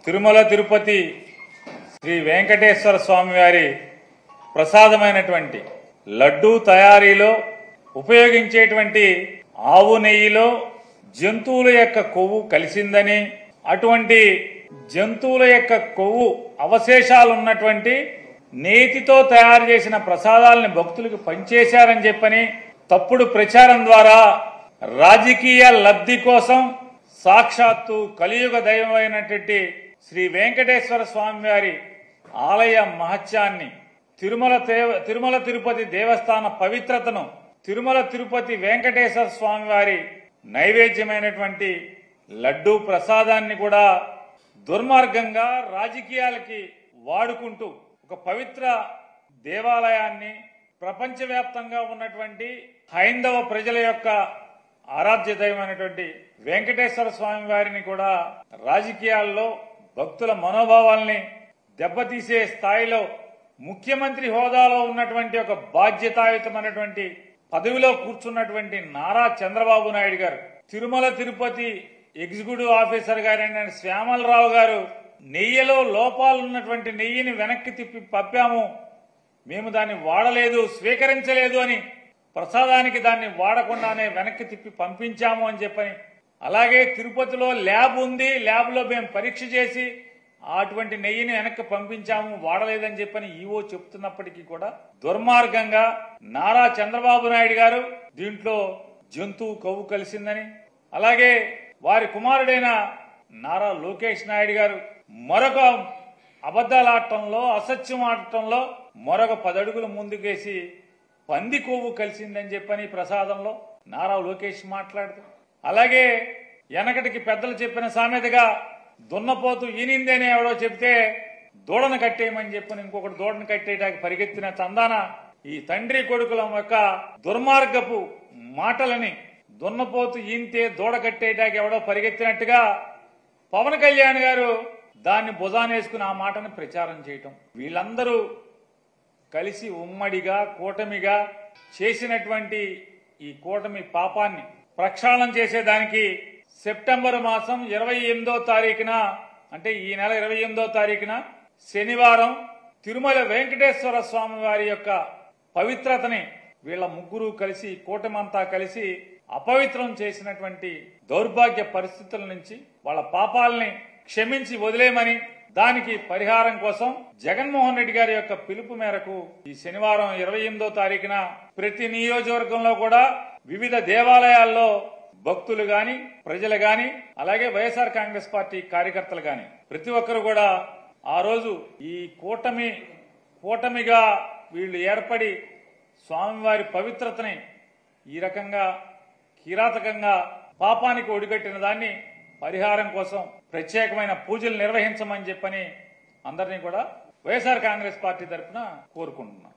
తిరుమల తిరుపతి శ్రీ వెంకటేశ్వర స్వామి వారి ప్రసాదమైనటువంటి లడ్డూ తయారీలో ఉపయోగించేటువంటి ఆవు నెయ్యిలో జంతువుల యొక్క కొవ్వు కలిసిందని, అటువంటి జంతువుల యొక్క కొవ్వు అవశేషాలు ఉన్నటువంటి నేతితో తయారు చేసిన ప్రసాదాలను భక్తులకు పంచేశారని చెప్పని తప్పుడు ప్రచారం ద్వారా రాజకీయ లబ్ధి కోసం సాక్షాత్తు కలియుగ దైవమైనటువంటి శ్రీ వెంకటేశ్వర స్వామి వారి ఆలయ మహత్యాన్ని, తిరుమల తిరుపతి దేవస్థాన పవిత్రతను, తిరుమల తిరుపతి వెంకటేశ్వర స్వామి వారి నైవేద్యమైనటువంటి లడ్డూ ప్రసాదాన్ని కూడా దుర్మార్గంగా రాజకీయాలకి వాడుకుంటూ ఒక పవిత్ర దేవాలయాన్ని, ప్రపంచవ్యాప్తంగా ఉన్నటువంటి హైందవ ప్రజల యొక్క ఆరాధ్య దైవమైనటువంటి వెంకటేశ్వర స్వామి వారిని కూడా రాజకీయాల్లో భక్తుల మనోభావాల్ని దెబ్బతీసే స్థాయిలో ముఖ్యమంత్రి హోదాలో ఉన్నటువంటి ఒక బాధ్యతాయుతమైనటువంటి పదవిలో కూర్చున్నటువంటి నారా చంద్రబాబు నాయుడు గారు, తిరుమల తిరుపతి ఎగ్జిక్యూటివ్ ఆఫీసర్ గారైన శ్యామలరావు గారు నెయ్యిలో లోపాలున్నటువంటి నెయ్యిని వెనక్కి తిప్పి పంపాము, మేము దాన్ని వాడలేదు, స్వీకరించలేదు అని, ప్రసాదానికి దాన్ని వాడకుండానే వెనక్కి తిప్పి పంపించాము అని చెప్పని, అలాగే తిరుపతిలో ల్యాబ్ ఉంది, ల్యాబ్ లో మేము పరీక్ష చేసి అటువంటి నెయ్యిని వెనక్కి పంపించాము, వాడలేదని చెప్పని ఈవో చెప్తున్నప్పటికీ కూడా దుర్మార్గంగా నారా చంద్రబాబు నాయుడు గారు దీంట్లో జంతువు కొవ్వు కలిసిందని, అలాగే వారి కుమారుడైన నారా లోకేష్ నాయుడు గారు మరొక అబద్దాలాడటంలో, అసత్యం ఆడటంలో మరొక 10 అడుగులు ముందుకేసి పంది కొవ్వు కలిసిందని చెప్పని ప్రసాదంలో నారా లోకేష్ మాట్లాడుతూ, అలాగే వెనకటికి పెద్దలు చెప్పిన సామెతగా దున్నపోతు ఈనిందేనే ఎవడో చెప్తే దూడను కట్టేయమని చెప్పని ఇంకొకటి దూడను కట్టేయడానికి పరిగెత్తిన చందాన ఈ తండ్రి కొడుకుల యొక్క దుర్మార్గపు మాటలని, దున్నపోతు ఈంతే దూడ కట్టేయడానికి ఎవడో పరిగెత్తినట్టుగా పవన్ కళ్యాణ్ గారు దాన్ని భుజానేసుకుని ఆ మాటను ప్రచారం చేయటం, వీళ్ళందరూ కలిసి ఉమ్మడిగా కూటమిగా చేసినటువంటి ఈ కూటమి పాపాన్ని ప్రక్షాళన చేసేదానికి సెప్టెంబర్ మాసం 28వ తారీఖున, అంటే ఈ నెల 28వ తారీఖున శనివారం తిరుమల వెంకటేశ్వర స్వామి వారి యొక్క పవిత్రతని వీళ్ళ ముగ్గురు కలిసి, కూటమంతా కలిసి అపవిత్రం చేసినటువంటి దౌర్భాగ్య పరిస్థితుల నుంచి వాళ్ళ పాపాలని క్షమించి వదిలేయమని, దానికి పరిహారం కోసం జగన్మోహన్ రెడ్డి గారి యొక్క పిలుపు మేరకు ఈ శనివారం 28వ తారీఖున ప్రతి నియోజకవర్గంలో కూడా వివిధ దేవాలయాల్లో భక్తులు గాని, ప్రజలు గాని, అలాగే వైఎస్ఆర్ కాంగ్రెస్ పార్టీ కార్యకర్తలు గాని ప్రతి ఒక్కరు కూడా ఆ రోజు ఈ కూటమిగా వీళ్ళు ఏర్పడి స్వామివారి పవిత్రతని ఈ రకంగా కిరాతకంగా పాపానికి ఒడిగట్టిన దాన్ని పరిహారం కోసం ప్రత్యేకమైన పూజలు నిర్వహించమని చెప్పని అందరినీ కూడా వైఎస్ఆర్ కాంగ్రెస్ పార్టీ తరఫున కోరుకుంటున్నాం.